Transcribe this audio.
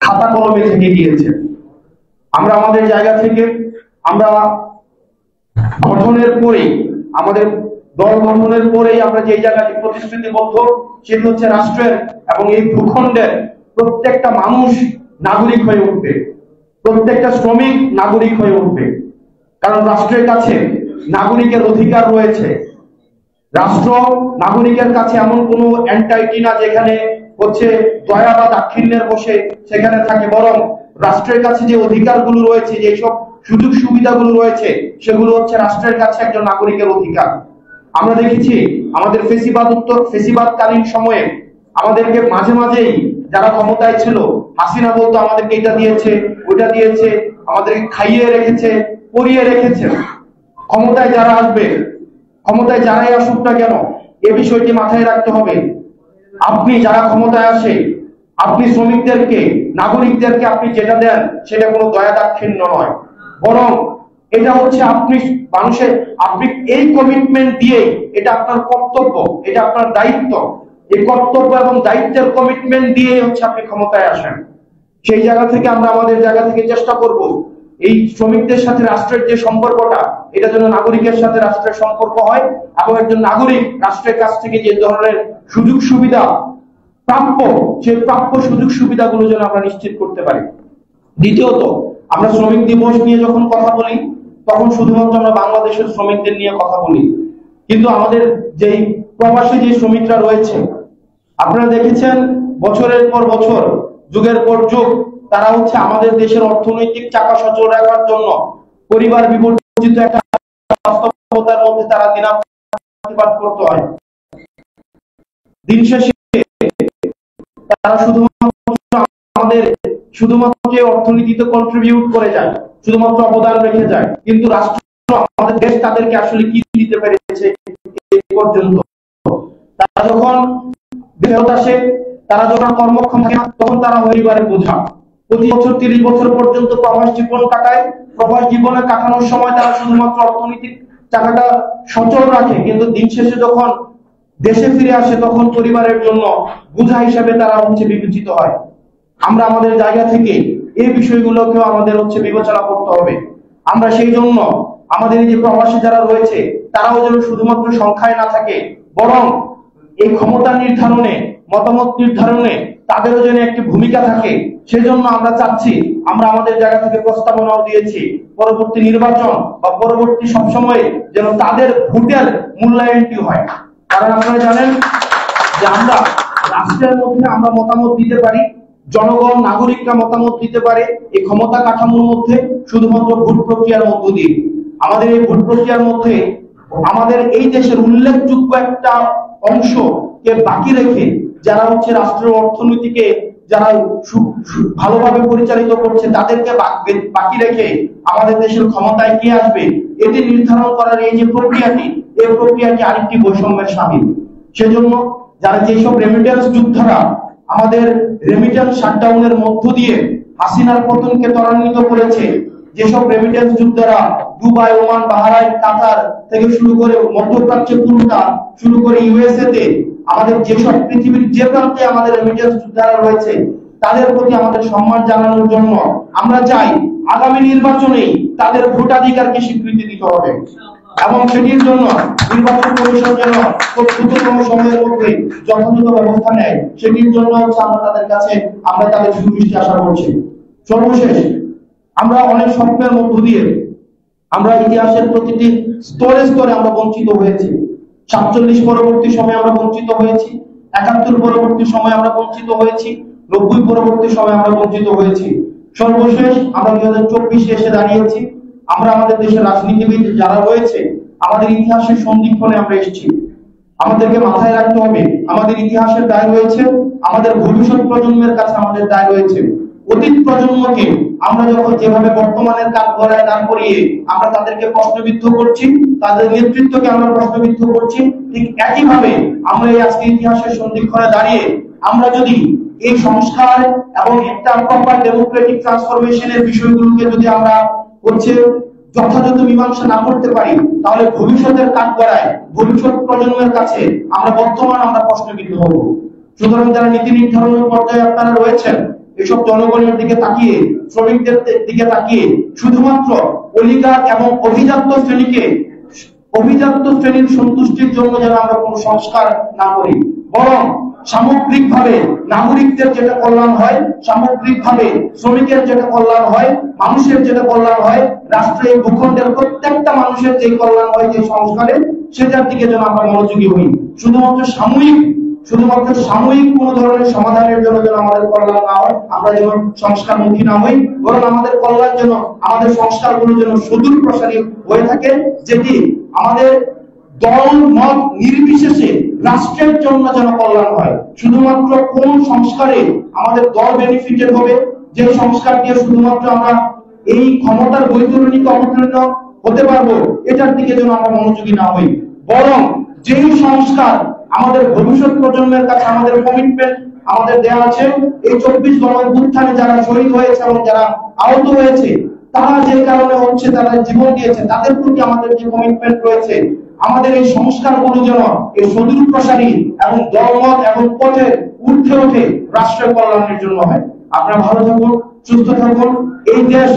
খাতা কলমে থেকে গিয়েছে। আমরা আমাদের জায়গা থেকে আমরা গঠনের পরেই, আমাদের দল গঠনের পরেই আমরা যে জায়গাটি প্রতিশ্রুতিবদ্ধ, সেটি হচ্ছে রাষ্ট্রের এবং এই ভূখণ্ডের প্রত্যেকটা মানুষ নাগরিক হয়ে উঠবে, প্রত্যেকটা শ্রমিক নাগরিক হয়ে উঠবে। কারণ রাষ্ট্রের কাছে নাগরিকের অধিকার রয়েছে। রাষ্ট্র নাগরিকের কাছে এমন কোনো এন্টাইটি না যেখানে হচ্ছে দয়া বা দাক্ষিণ্যের বসে সেখানে থাকে, বরং রাষ্ট্রের কাছে যে অধিকারগুলো রয়েছে, যে সব সুযোগ সুবিধাগুলো রয়েছে, সেগুলো হচ্ছে রাষ্ট্রের কাছে একজন নাগরিকের অধিকার। আমরা দেখেছি আমাদের ফেসিবাদকালীন সময়ে আমাদেরকে মাঝে মাঝেই যারা ক্ষমতায় ছিল, হাসিনা বলতো আমাদেরকে এটা দিয়েছে ওইটা দিয়েছে, আমাদেরকে খাইয়ে রেখেছে, পরিয়ে রেখেছে। ক্ষমতায় যারা আসবে, ক্ষমতায় যারাই আসুক না কেন, এ বিষয়টি মাথায় রাখতে হবে। আপনি যারা ক্ষমতায় আসে, আপনি শ্রমিকদেরকে, নাগরিকদেরকে আপনি যেটা দেন সেটা কোনো দয়া দাক্ষিণ্য নয়, বরং এটা হচ্ছে আপনি মানুষের, আপনি এই কমিটমেন্ট দিয়ে, এটা আপনার কর্তব্য, এটা আপনার দায়িত্ব, এই কর্তব্য এবং দায়িত্বের কমিটমেন্ট দিয়ে হচ্ছে আপনি ক্ষমতায় আসেন। সেই জায়গা থেকে আমরা আমাদের জায়গা থেকে চেষ্টা করব এই শ্রমিকদের সাথে রাষ্ট্রের যে সম্পর্কটা, এটা যেন নাগরিকের সাথে রাষ্ট্রের সম্পর্ক হয়, এবং একজন নাগরিক রাষ্ট্রের কাছ থেকে যে ধরনের সুযোগ সুবিধা প্রাপ্য, সেই প্রাপ্য সুযোগ সুবিধাগুলো যেন আমরা নিশ্চিত করতে পারি। দ্বিতীয়ত, আমরা শ্রমিক দিবস নিয়ে যখন কথা বলি, তখন শুধুমাত্র আমরা বাংলাদেশের শ্রমিকদের নিয়ে কথা বলি, কিন্তু আমাদের যেই প্রবাসী যে শ্রমিকরা রয়েছে, আপনারা দেখেছেন বছরের পর বছর, যুগের পর যুগ, তারা হচ্ছে আমাদের দেশের অর্থনৈতিক চাকা সচল রাখার জন্য পরিবার বিবর্জিত একটা বাস্তবতার মধ্যে তারা দিনাতিপাত করতে হয়। দিন শেষে তারা শুধুমাত্র অর্থনীতিতে কন্ট্রিবিউট করে যায়, শুধুমাত্র অবদান রেখে যায়, কিন্তু রাষ্ট্র, আমাদের দেশ তাদেরকে আসলে কি দিতে পেরেছে এই পর্যন্ত? তারা যখন ফেরত আসে, তারা যখন কর্মক্ষম থাকে, তখন তারা পরিবারের বোঝা। প্রতি বছর 30 বছর পর্যন্ত প্রবাস জীবন কাটায়। প্রবাস জীবনে কাটানোর সময় তারা শুধুমাত্র অর্থনৈতিক চাকাটা সচল রাখে, কিন্তু দিন শেষে যখন দেশে ফিরে আসে, তখন পরিবারের জন্য বোঝা হিসাবে তারা হচ্ছে বিবেচিত হয়। আমরা আমাদের জায়গা থেকে এই বিষয়গুলোকেও আমাদের হচ্ছে বিবেচনা করতে হবে। আমরা সেই জন্য আমাদের এই যে প্রবাসী যারা রয়েছে, তারাও যেন শুধুমাত্র সংখ্যায় না থাকে, বরং এই ক্ষমতা নির্ধারণে, মতামত নির্ধারণে তাদেরও যেন একটি ভূমিকা থাকে। সেজন্য আমরা চাচ্ছি, আমরা আমাদের জায়গা থেকে প্রস্তাবনাও দিয়েছি, পরবর্তী নির্বাচন বা পরবর্তী সবসময় যেন তাদের ভোটের মূল্যায়নটি হয়। কারণ আপনারা জানেন যে আমরা রাষ্ট্রের মধ্যে আমরা মতামত দিতে পারি, জনগণ, নাগরিকরা মতামত দিতে পারে এই ক্ষমতা কাঠামোর মধ্যে শুধুমাত্র ভোট প্রক্রিয়ার মধ্য দিয়ে। আমাদের এই ভোট প্রক্রিয়ার মধ্যে আমাদের এই দেশের উল্লেখযোগ্য একটা অংশকে বাকি রেখে, যারা হচ্ছে রাষ্ট্রের অর্থনীতিকে যারা ভালোভাবে পরিচালিত করছে, তাদেরকে বাকি রেখে আমাদের দেশের ক্ষমতায় কে আসবে এটি নির্ধারণ করার এই যে প্রক্রিয়াটি, এই প্রক্রিয়াটি আরেকটি বৈষম্যের শামিল। সেজন্য যারা যেসব রেমিটেন্স যোদ্ধারা আমাদের রেমিটেন্স শাটডাউনের মধ্য দিয়ে হাসিনার পতনকে ত্বরান্বিত করেছে, যেসব রেমিটেন্স যোদ্ধারা দুবাই, ওমান, বাহরাইন, কাতার থেকে শুরু করে মধ্যপ্রাচ্যে পুরোটা শুরু করে ইউএসএ তে, আমাদের যেসব পৃথিবীর যে প্রান্তে আমাদের রেমিটেন্স যোদ্ধারা রয়েছে, তাদের প্রতি আমাদের সম্মান জানানোর জন্য আমরা চাই আগামী নির্বাচনে তাদের ভোটাধিকারকে স্বীকৃতি দিতে হবে, এবং সেটির জন্য নির্বাচন কমিশন যেন দ্রুততম সময়ের মধ্যে যথাযথ ব্যবস্থা নেয়, সেটির জন্য হচ্ছে আমরা তাদের কাছে তাদের সুদৃষ্টি আশা করছি। সর্বশেষ, আমরা অনেক স্বপ্নের মধ্য দিয়ে আমরা ইতিহাসের প্রতিটি স্তরে স্তরে আমরা বঞ্চিত হয়েছি। 47 পরবর্তী সময়ে আমরা বঞ্চিত হয়েছি, 71 পরবর্তী সময়ে আমরা বঞ্চিত হয়েছি, 90 পরবর্তী সময়ে আমরা বঞ্চিত হয়েছি। সর্বশেষ আমরা 2024 এসে দাঁড়িয়েছি। আমরা আমাদের দেশের রাজনীতিবিদ যারা রয়েছে, আমাদের ইতিহাসের সন্ধিক্ষণে আমরা এসেছি। আমাদেরকে মাথায় রাখতে হবে, আমাদের ইতিহাসের দায় রয়েছে, আমাদের ভবিষ্যৎ প্রজন্মের কাছে আমাদের দায় রয়েছে। অতীত প্রজন্মকে আমরা যখন যেভাবে বর্তমানের কাজ গড়ায় দাঁড় করিয়ে আমরা তাদেরকে প্রশ্নবিদ্ধ করছি, তাদের নেতৃত্বকে আমরা প্রশ্নবিদ্ধ করছি, ঠিক একইভাবে আমরা এই আজকে ইতিহাসের সন্ধিক্ষণে দাঁড়িয়ে আমরা যদি এই সংস্কার এবং একটা প্রপার ডেমোক্রেটিক ট্রান্সফরমেশনের বিষয়গুলোকে যদি আমরা হচ্ছে যথাযথ মীমাংসা না করতে পারি, তাহলে ভবিষ্যতের কাজ গড়ায় ভবিষ্যৎ প্রজন্মের কাছে আমরা প্রশ্নবিদ্ধ হব। সুতরাং যারা নীতি নির্ধারণের পর্যায়ে আপনারা রয়েছেন, এসব জনগণের দিকে তাকিয়ে, শ্রমিকদের দিকে তাকিয়ে শুধুমাত্র অলিগার এবং অভিজাত্য শ্রেণীর সন্তুষ্টির জন্য যেন আমরা কোনো সংস্কার না করি, বরং সামগ্রিকভাবে নাগরিকদের যেটা কল্যাণ হয়, সামগ্রিকভাবে শ্রমিকের যেটা কল্যাণ হয়, মানুষের যেটা কল্যাণ হয়, রাষ্ট্রের ভূখণ্ডের প্রত্যেকটা মানুষের যে কল্যাণ হয় যে সংস্কারে, সেটার দিকে যেন আমরা মনোযোগী হই। শুধুমাত্র সাময়িক কোন ধরনের সমাধানের জন্য যেন আমাদের কল্যাণ না হয়, আমরা যেন সংস্কারমুখী না হই, বরং আমাদের কল্যাণ যেন, আমাদের সংস্কারগুলো যেন সুদূর প্রসারী হয়ে থাকে, যেটি আমাদের দল মত নির্বিশেষে রাষ্ট্রের জন্য যেন কল্যাণ হয়। শুধুমাত্র কোন সংস্কারে আমাদের দল বেনিফিটেড হবে, যে সংস্কার দিয়ে শুধুমাত্র আমরা এই ক্ষমতার বৈতরণিক অবতীর্ণ হতে পারবো, এটার দিকে যেন আমরা মনোযোগী না হই, বরং যেই সংস্কার আমাদের ভবিষ্যৎ প্রজন্মের কাছে আমাদের কমিটমেন্ট আমাদের দেওয়া আছে, এই 24 গণঅভ্যুত্থানে যারা শহীদ হয়েছে এবং যারা আহত হয়েছে, তারা যে কারণে হচ্ছে তারা জীবন দিয়েছে, তাদের প্রতি আমাদের যে কমিটমেন্ট রয়েছে, আমাদের এই সংস্কারগুলো যেন এই সুদূর প্রসারী এবং দলমত এবং পথের ঊর্ধ্বে ওঠে রাষ্ট্রের কল্যাণের জন্য হয়। আপনারা ভালো থাকুন, সুস্থ থাকুন। এই দেশ